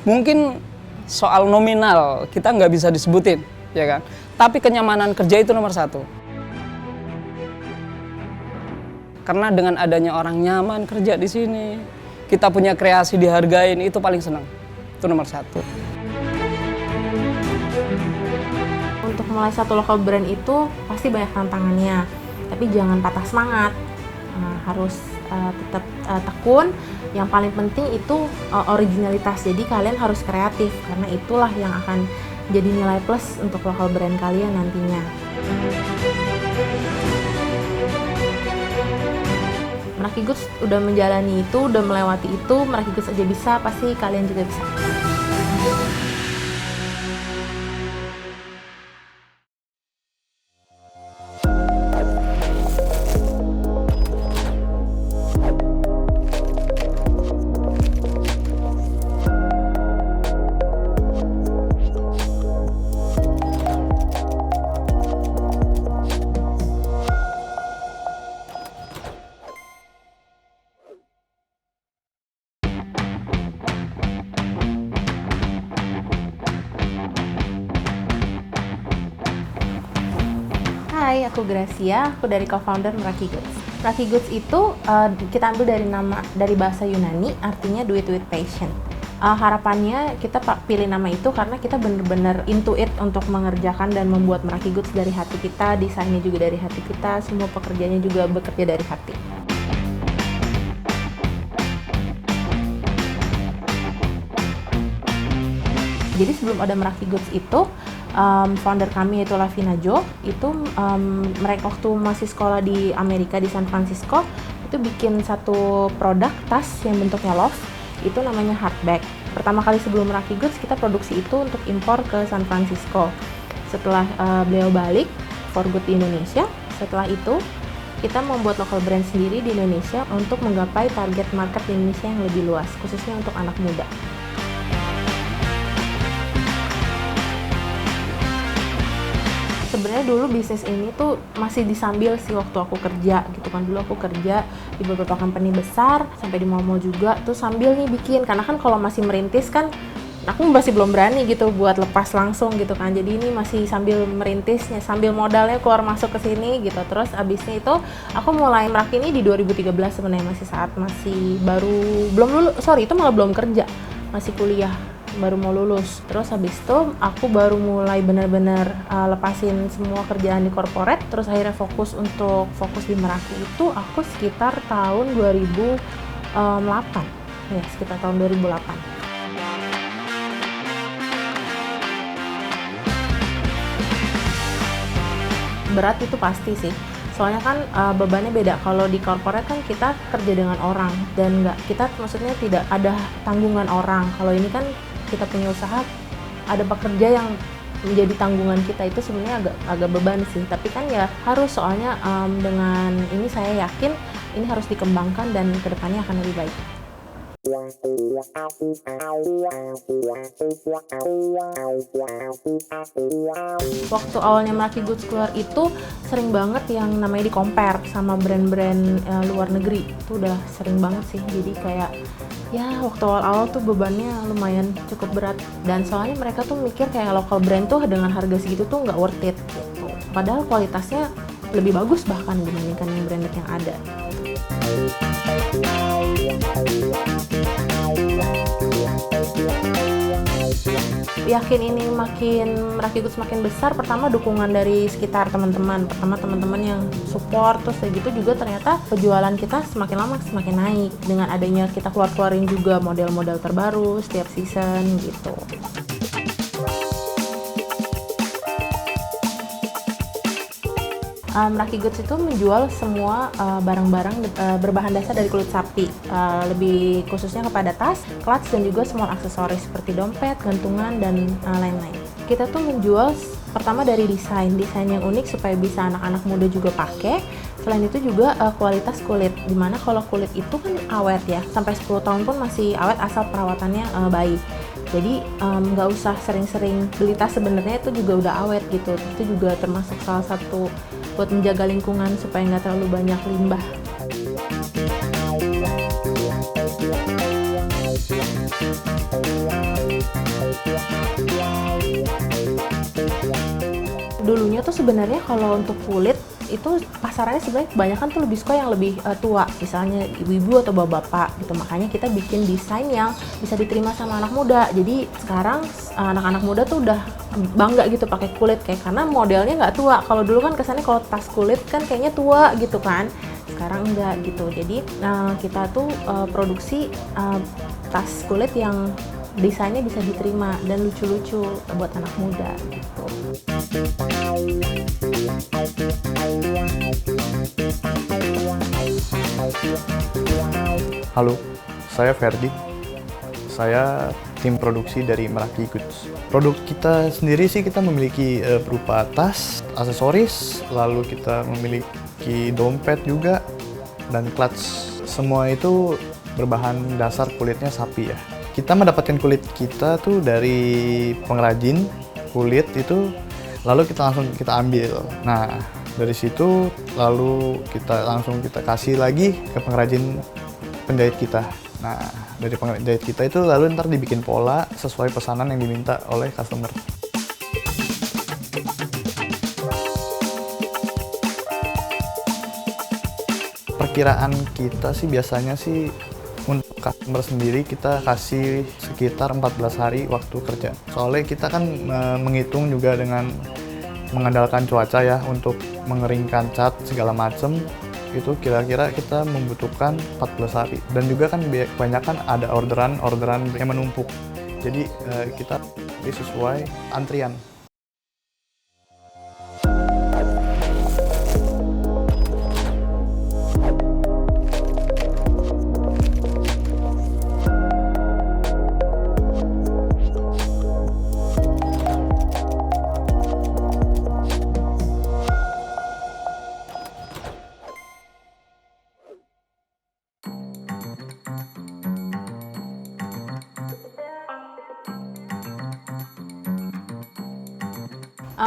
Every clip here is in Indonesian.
Mungkin soal nominal kita nggak bisa disebutin, ya kan? Tapi kenyamanan kerja itu nomor satu. Karena dengan adanya orang nyaman kerja di sini, kita punya kreasi dihargain, itu paling senang. Itu nomor satu. Untuk mulai satu local brand itu pasti banyak tantangannya, tapi jangan patah semangat. Harus tetap tekun. Yang paling penting itu originalitas. Jadi kalian harus kreatif karena itulah yang akan jadi nilai plus untuk local brand kalian nantinya. Meraki Goods udah menjalani itu, udah melewati itu. Meraki Goods aja bisa, pasti kalian juga bisa. Hai, aku Gracia, aku dari co-founder Meraki Goods. Meraki Goods itu kita ambil dari bahasa Yunani, artinya do it with passion. Harapannya kita pilih nama itu karena kita benar-benar into it untuk mengerjakan dan membuat Meraki Goods dari hati kita, desainnya juga dari hati kita, semua pekerjaannya juga bekerja dari hati. Jadi sebelum ada Meraki Goods itu, founder kami yaitu Lavina Jo, itu mereka waktu masih sekolah di Amerika di San Francisco, itu bikin satu produk tas yang bentuknya love, itu namanya Heartbag. Pertama kali sebelum Meraki Goods kita produksi itu untuk impor ke San Francisco. Setelah beliau balik for good di Indonesia, setelah itu kita membuat local brand sendiri di Indonesia untuk menggapai target market di Indonesia yang lebih luas, khususnya untuk anak muda. Sebenarnya dulu bisnis ini tuh masih disambil sih waktu aku kerja gitu kan. Dulu aku kerja di beberapa company besar sampai di mall-mall juga tuh sambil nih bikin, karena kan kalau masih merintis kan aku masih belum berani gitu buat lepas langsung gitu kan. Jadi ini masih sambil merintisnya, sambil modalnya keluar masuk ke sini gitu. Terus abisnya itu aku mulai Meraki ini di 2013 sebenarnya, masih baru belum lulus, itu malah belum kerja, masih kuliah, baru mau lulus. Terus habis itu aku baru mulai benar-benar lepasin semua kerjaan di corporate, terus akhirnya fokus di Meraki itu aku sekitar tahun 2008 ya, sekitar tahun 2008. Berat itu pasti sih, soalnya kan bebannya beda. Kalau di corporate kan kita kerja dengan orang dan maksudnya tidak ada tanggungan orang. Kalau ini kan kita punya usaha, ada pekerja yang menjadi tanggungan kita, itu sebenarnya agak beban sih. Tapi kan ya harus, soalnya dengan ini saya yakin ini harus dikembangkan dan kedepannya akan lebih baik. Waktu awalnya Meraki Goods keluar itu sering banget yang namanya di-compare sama brand-brand luar negeri. Itu udah sering banget sih. Jadi kayak ya waktu awal-awal tuh bebannya lumayan cukup berat. Dan soalnya mereka tuh mikir kayak local brand tuh dengan harga segitu tuh nggak worth it gitu. Padahal kualitasnya lebih bagus bahkan dibandingkan yang branded yang ada. Yakin ini Meraki Goods makin besar, pertama dukungan dari sekitar teman-teman. Pertama teman-teman yang support, terus kayak gitu juga ternyata penjualan kita semakin lama semakin naik dengan adanya kita keluarin juga model-model terbaru setiap season gitu. Meraki Goods itu menjual semua barang-barang berbahan dasar dari kulit sapi, lebih khususnya kepada tas, clutch, dan juga semua aksesoris seperti dompet, gantungan, dan lain-lain. Kita tuh menjual pertama dari desain yang unik supaya bisa anak-anak muda juga pakai. Selain itu juga kualitas kulit, dimana kalau kulit itu kan awet ya, sampai 10 tahun pun masih awet asal perawatannya baik. Jadi nggak usah sering-sering beli tas, sebenarnya itu juga udah awet gitu. Itu juga termasuk salah satu buat menjaga lingkungan supaya nggak terlalu banyak limbah. dulunya tuh sebenarnya kalau untuk kulit itu pasarannya sebenarnya kebanyakan tuh lebih suka yang lebih tua, misalnya ibu-ibu atau bapak-bapak gitu. Makanya kita bikin desain yang bisa diterima sama anak muda. Jadi sekarang anak-anak muda tuh udah bangga gitu pakai kulit kayak karena modelnya nggak tua. Kalau dulu kan kesannya kalau tas kulit kan kayaknya tua gitu kan. Sekarang enggak gitu. Jadi kita tuh produksi tas kulit yang desainnya bisa diterima dan lucu-lucu buat anak muda gitu. Halo, saya Ferdi. Saya tim produksi dari Meraki Goods. Produk kita sendiri sih kita memiliki berupa tas, aksesoris, lalu kita memiliki dompet juga, dan clutch. Semua itu berbahan dasar kulitnya sapi ya. Kita mendapatkan kulit kita tuh dari pengrajin kulit itu, lalu kita langsung ambil. Nah, dari situ lalu kita langsung kasih lagi ke pengrajin penjahit kita. Nah, dari penjahit kita itu lalu ntar dibikin pola sesuai pesanan yang diminta oleh customer. Perkiraan kita sih biasanya sih untuk customer sendiri kita kasih sekitar 14 hari waktu kerja. Soalnya kita kan menghitung juga dengan mengandalkan cuaca ya untuk mengeringkan cat segala macem. Itu kira-kira kita membutuhkan 14 hari. Dan juga kan kebanyakan ada orderan yang menumpuk. Jadi kita sesuai antrian.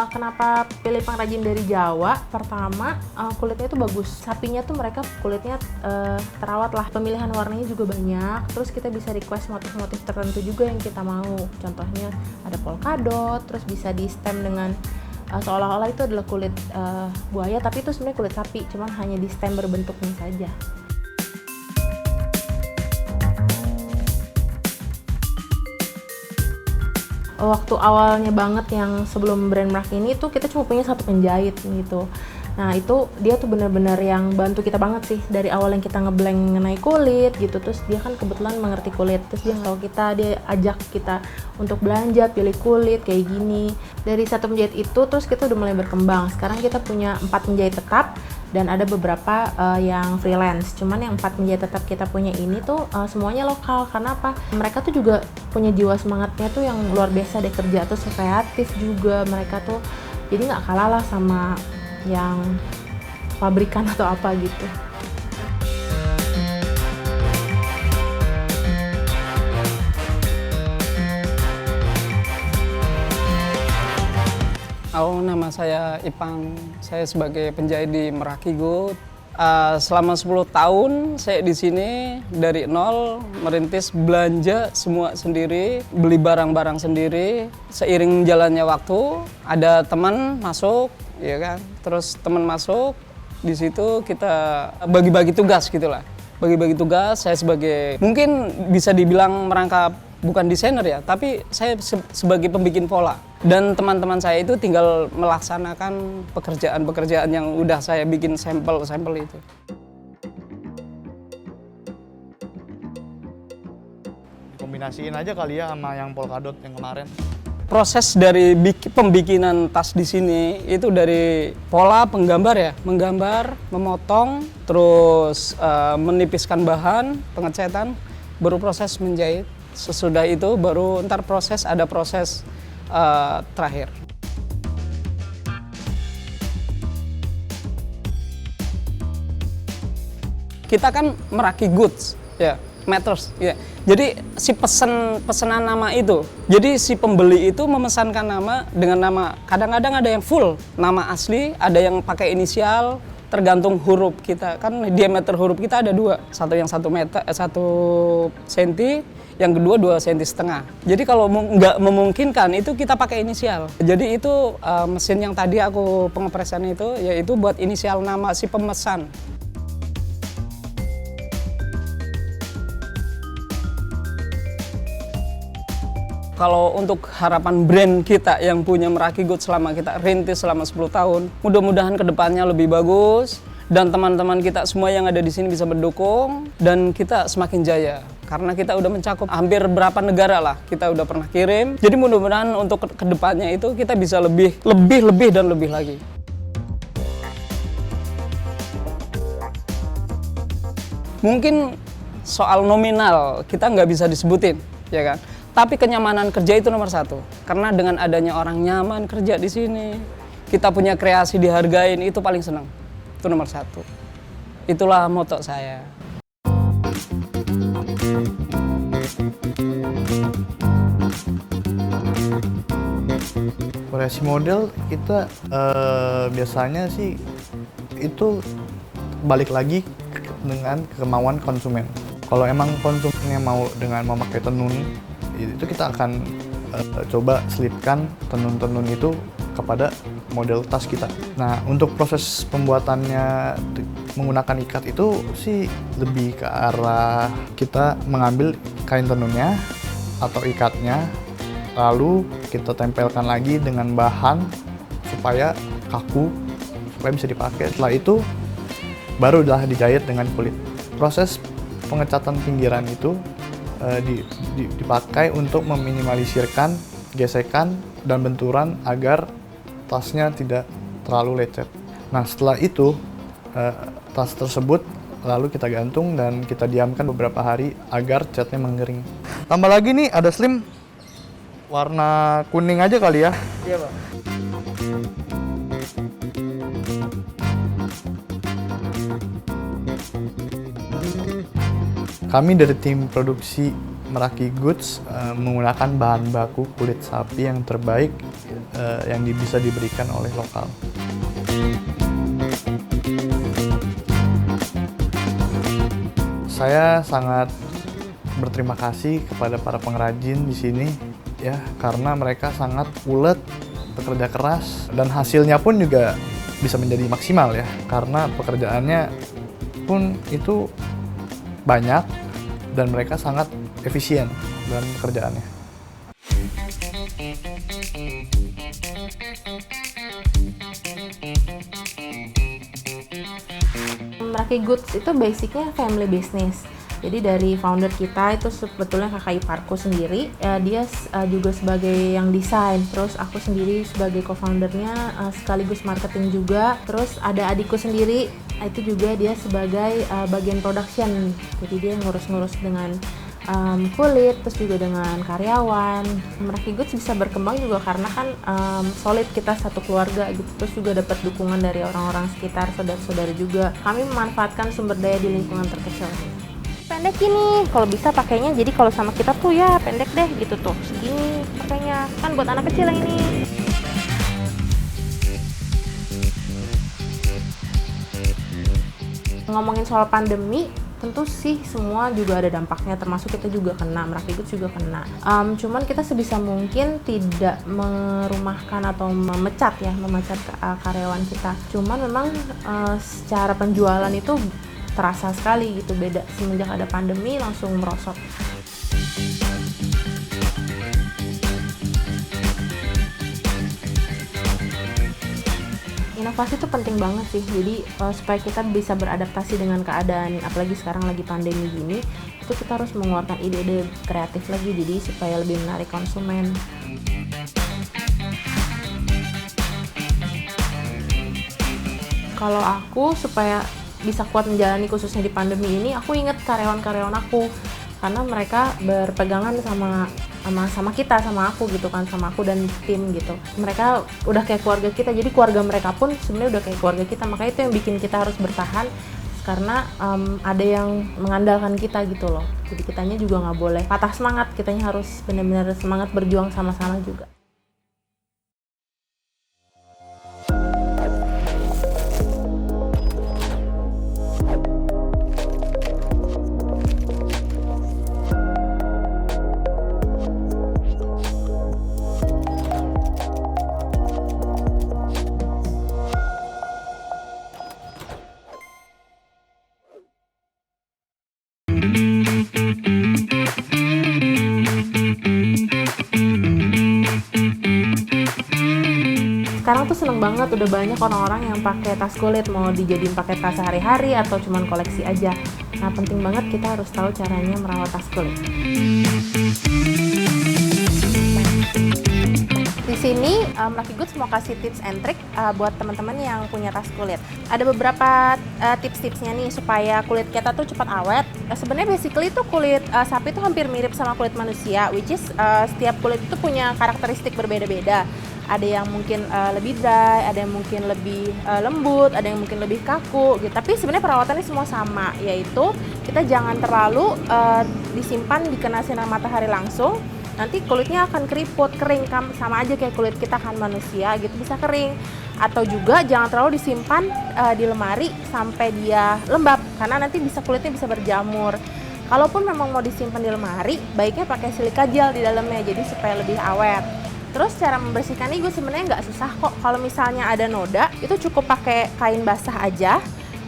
Kenapa pilih pengrajin dari Jawa? Pertama, kulitnya itu bagus. Sapinya tuh mereka kulitnya terawat lah. Pemilihan warnanya juga banyak. Terus kita bisa request motif-motif tertentu juga yang kita mau. Contohnya ada polkadot, terus bisa di stem dengan seolah-olah itu adalah kulit buaya, tapi itu sebenarnya kulit sapi. Cuman hanya di stem berbentuknya saja. Waktu awalnya banget yang sebelum brand Meraki ini tuh kita cuma punya satu penjahit gitu. Nah itu dia tuh benar-benar yang bantu kita banget sih dari awal yang kita ngeblank mengenai kulit gitu. Terus dia kan kebetulan mengerti kulit. Terus dia tahu kita, dia ajak kita untuk belanja pilih kulit kayak gini. Dari satu penjahit itu terus kita udah mulai berkembang. Sekarang kita punya 4 penjahit tetap dan ada beberapa yang freelance. Cuman yang 4 penjahit tetap kita punya ini tuh semuanya lokal. Karena apa? Mereka tuh juga punya jiwa semangatnya tuh yang luar biasa deh kerja. Terus kreatif juga mereka tuh. Jadi nggak kalah lah sama yang pabrikan atau apa gitu. Nama saya Ipang, saya sebagai penjahit di Meraki Goods. Selama 10 tahun saya di sini dari nol merintis belanja semua sendiri, beli barang-barang sendiri. Seiring jalannya waktu, ada teman masuk, ya kan. Terus teman masuk, di situ kita bagi-bagi tugas gitulah. Bagi-bagi tugas, saya sebagai mungkin bisa dibilang merangkap bukan desainer ya, tapi saya sebagai pembikin pola. Dan teman-teman saya itu tinggal melaksanakan pekerjaan-pekerjaan yang udah saya bikin sampel-sampel itu. Kombinasiin aja kali ya sama yang polkadot yang kemarin. Proses dari pembikinan tas di sini itu dari pola penggambar ya, menggambar, memotong, terus menipiskan bahan, pengecetan, baru proses menjahit. Sesudah itu baru ntar ada proses terakhir. Kita kan Meraki Goods, ya, matters, ya. Jadi si pesanan nama itu, jadi si pembeli itu memesankan nama dengan nama. Kadang-kadang ada yang full nama asli, ada yang pakai inisial, tergantung huruf kita. Kan diameter huruf kita ada dua, satu yang 1 senti, yang kedua 2,5 cm. Jadi kalau nggak memungkinkan itu kita pakai inisial. Jadi itu mesin yang tadi aku pengepresan itu yaitu buat inisial nama si pemesan. Kalau untuk harapan brand kita yang punya Meraki Goods selama kita rintis selama 10 tahun, mudah-mudahan kedepannya lebih bagus dan teman-teman kita semua yang ada di sini bisa mendukung dan kita semakin jaya. Karena kita udah mencakup hampir berapa negara lah, kita udah pernah kirim. Jadi mudah-mudahan untuk kedepannya itu kita bisa lebih dan lebih lagi. Mungkin soal nominal kita nggak bisa disebutin, ya kan? Tapi kenyamanan kerja itu nomor satu. Karena dengan adanya orang nyaman kerja di sini, kita punya kreasi dihargain, itu paling senang. Itu nomor satu. Itulah moto saya. Variasi model kita biasanya sih itu balik lagi dengan kemauan konsumen. Kalau emang konsumennya mau dengan memakai tenun, itu kita akan coba selipkan tenun-tenun itu kepada model tas kita. Nah, untuk proses pembuatannya menggunakan ikat itu sih lebih ke arah kita mengambil kain tenunnya atau ikatnya, lalu kita tempelkan lagi dengan bahan supaya kaku, supaya bisa dipakai. Setelah itu barulah dijahit dengan kulit. Proses pengecatan pinggiran itu dipakai untuk meminimalisirkan gesekan dan benturan agar tasnya tidak terlalu lecet. Nah, setelah itu tas tersebut lalu kita gantung dan kita diamkan beberapa hari agar catnya mengering. Tambah lagi nih ada slim warna kuning aja kali ya. Iya, Pak. Kami dari tim produksi Meraki Goods menggunakan bahan baku kulit sapi yang terbaik yang bisa diberikan oleh lokal. Saya sangat berterima kasih kepada para pengrajin di sini ya, karena mereka sangat ulet, bekerja keras, dan hasilnya pun juga bisa menjadi maksimal ya, karena pekerjaannya pun itu banyak dan mereka sangat efisien dalam pekerjaannya. Meraki Goods itu basicnya family business. Jadi dari founder kita itu sebetulnya kakak iparku sendiri, dia juga sebagai yang desain, terus aku sendiri sebagai co-foundernya sekaligus marketing juga, terus ada adikku sendiri, itu juga dia sebagai bagian production, jadi dia ngurus-ngurus dengan kulit, terus juga dengan karyawan. Meraki Goods bisa berkembang juga karena kan solid, kita satu keluarga gitu, terus juga dapat dukungan dari orang-orang sekitar, saudara-saudara juga. Kami memanfaatkan sumber daya di lingkungan terkecil. Pendek ini kalau bisa pakainya, jadi kalau sama kita tuh ya pendek deh gitu tuh, segini pakainya, kan buat anak kecil yang ini. Ngomongin soal pandemi, tentu sih semua juga ada dampaknya, termasuk kita juga kena, Meraki Goods juga kena. Cuman kita sebisa mungkin tidak merumahkan atau memecat karyawan kita. Cuman memang secara penjualan itu terasa sekali gitu, beda semenjak ada pandemi langsung merosot. Inovasi itu penting banget sih, jadi supaya kita bisa beradaptasi dengan keadaan, apalagi sekarang lagi pandemi gini, itu kita harus mengeluarkan ide-ide kreatif lagi, jadi supaya lebih menarik konsumen. Kalau aku supaya bisa kuat menjalani khususnya di pandemi ini, aku inget karyawan-karyawan aku, karena mereka berpegangan sama kita, sama aku gitu kan, sama aku dan tim gitu. Mereka udah kayak keluarga kita, jadi keluarga mereka pun sebenarnya udah kayak keluarga kita, makanya itu yang bikin kita harus bertahan, karena ada yang mengandalkan kita gitu loh. Jadi kitanya juga nggak boleh patah semangat, kitanya harus benar-benar semangat berjuang sama-sama juga. seneng banget udah banyak orang-orang yang pakai tas kulit, mau dijadiin pakai tas sehari-hari atau cuman koleksi aja. Nah, penting banget kita harus tahu caranya merawat tas kulit. Di sini Lucky Goods mau kasih tips and trick buat teman-teman yang punya tas kulit. Ada beberapa tips-tipsnya nih supaya kulit kita tuh cepat awet. Sebenarnya basically tuh kulit sapi tuh hampir mirip sama kulit manusia, which is setiap kulit itu punya karakteristik berbeda-beda. Ada yang mungkin lebih dry, ada yang mungkin lebih lembut, ada yang mungkin lebih kaku gitu. Tapi sebenarnya perawatannya semua sama, yaitu kita jangan terlalu disimpan dikena sinar matahari langsung. Nanti kulitnya akan keriput, kering, sama aja kayak kulit kita kan manusia gitu, bisa kering. Atau juga jangan terlalu disimpan di lemari sampai dia lembab, karena nanti kulitnya bisa berjamur. Kalaupun memang mau disimpan di lemari, baiknya pakai silika gel di dalamnya, jadi supaya lebih awet. Terus cara membersihkan ini gue sebenarnya nggak susah kok. Kalau misalnya ada noda, itu cukup pakai kain basah aja,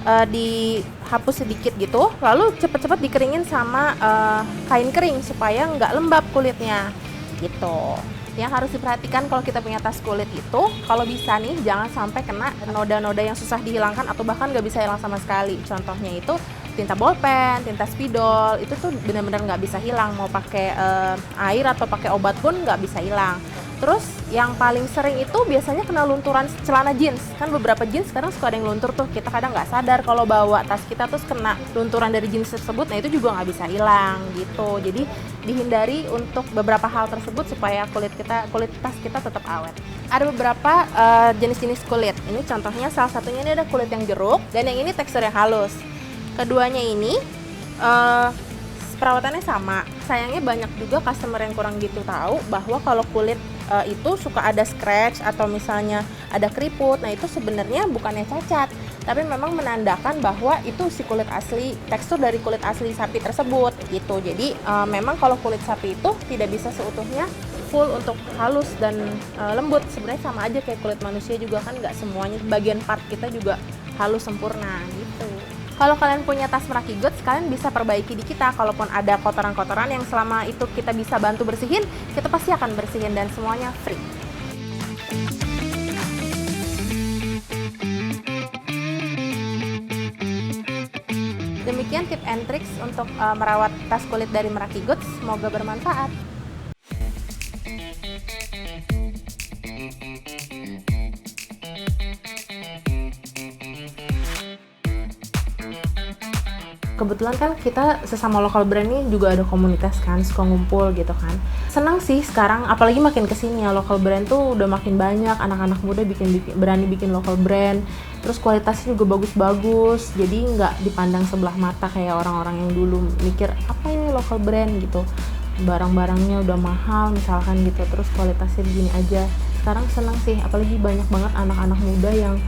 dihapus sedikit gitu, lalu cepet-cepet dikeringin sama kain kering supaya nggak lembab kulitnya gitu. Yang harus diperhatikan kalau kita punya tas kulit itu, kalau bisa nih jangan sampai kena noda-noda yang susah dihilangkan atau bahkan nggak bisa hilang sama sekali. Contohnya itu tinta bolpen, tinta spidol, itu tuh benar-benar nggak bisa hilang, mau pakai air atau pakai obat pun nggak bisa hilang. Terus yang paling sering itu biasanya kena lunturan celana jeans. Kan beberapa jeans sekarang suka ada yang luntur tuh, kita kadang nggak sadar kalau bawa tas kita terus kena lunturan dari jeans tersebut, nah itu juga nggak bisa hilang gitu. Jadi dihindari untuk beberapa hal tersebut supaya kulit tas kita tetap awet. Ada beberapa jenis-jenis kulit. Ini contohnya salah satunya ini ada kulit yang jeruk dan yang ini tekstur yang halus. Keduanya ini perawatannya sama. Sayangnya banyak juga customer yang kurang gitu tahu bahwa kalau kulit itu suka ada scratch atau misalnya ada keriput. Nah, itu sebenarnya bukannya cacat, tapi memang menandakan bahwa itu si kulit asli, tekstur dari kulit asli sapi tersebut gitu. Jadi memang kalau kulit sapi itu tidak bisa seutuhnya full untuk halus dan lembut. Sebenarnya sama aja kayak kulit manusia juga kan, nggak semuanya bagian part kita juga halus sempurna gitu. Kalau kalian punya tas Lucky Goods, kalian bisa perbaiki di kita. Kalaupun ada kotoran-kotoran yang selama itu kita bisa bantu bersihin, kita pasti akan bersihin dan semuanya free. Demikian tips and tricks untuk merawat tas kulit dari Lucky Goods. Semoga bermanfaat. Kebetulan kan kita sesama lokal brand ini juga ada komunitas kan, suka ngumpul gitu kan. Senang sih sekarang, apalagi makin kesini ya, lokal brand tuh udah makin banyak, anak-anak muda berani bikin lokal brand. Terus kualitasnya juga bagus-bagus, jadi nggak dipandang sebelah mata kayak orang-orang yang dulu mikir, apa ini lokal brand gitu. Barang-barangnya udah mahal misalkan gitu, terus kualitasnya begini aja. Sekarang senang sih, apalagi banyak banget anak-anak muda yang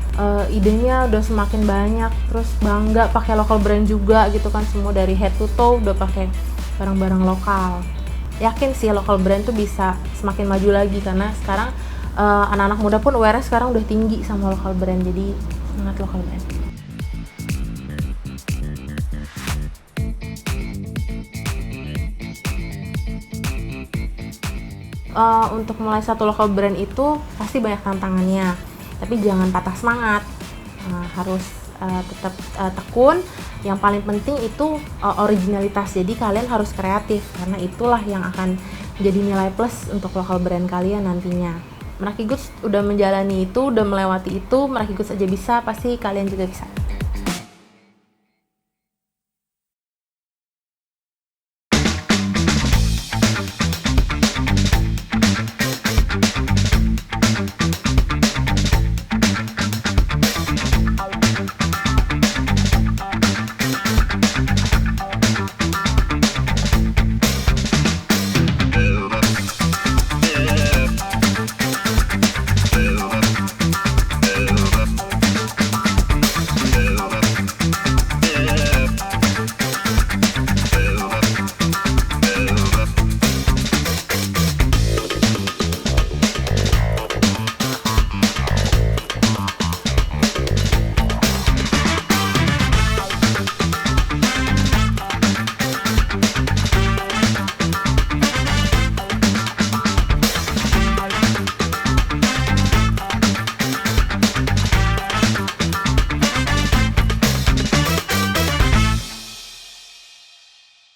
idenya udah semakin banyak, terus bangga pakai local brand juga gitu kan, semua dari head to toe udah pakai barang-barang lokal. Yakin sih local brand tuh bisa semakin maju lagi karena sekarang anak-anak muda pun aware sekarang udah tinggi sama local brand, jadi sangat local brand. Untuk mulai satu local brand itu pasti banyak tantangannya, tapi jangan patah semangat, harus tetap tekun. Yang paling penting itu originalitas, jadi kalian harus kreatif karena itulah yang akan jadi nilai plus untuk local brand kalian nantinya. Lucky Goods udah menjalani itu, udah melewati itu. Lucky Goods aja bisa, pasti kalian juga bisa.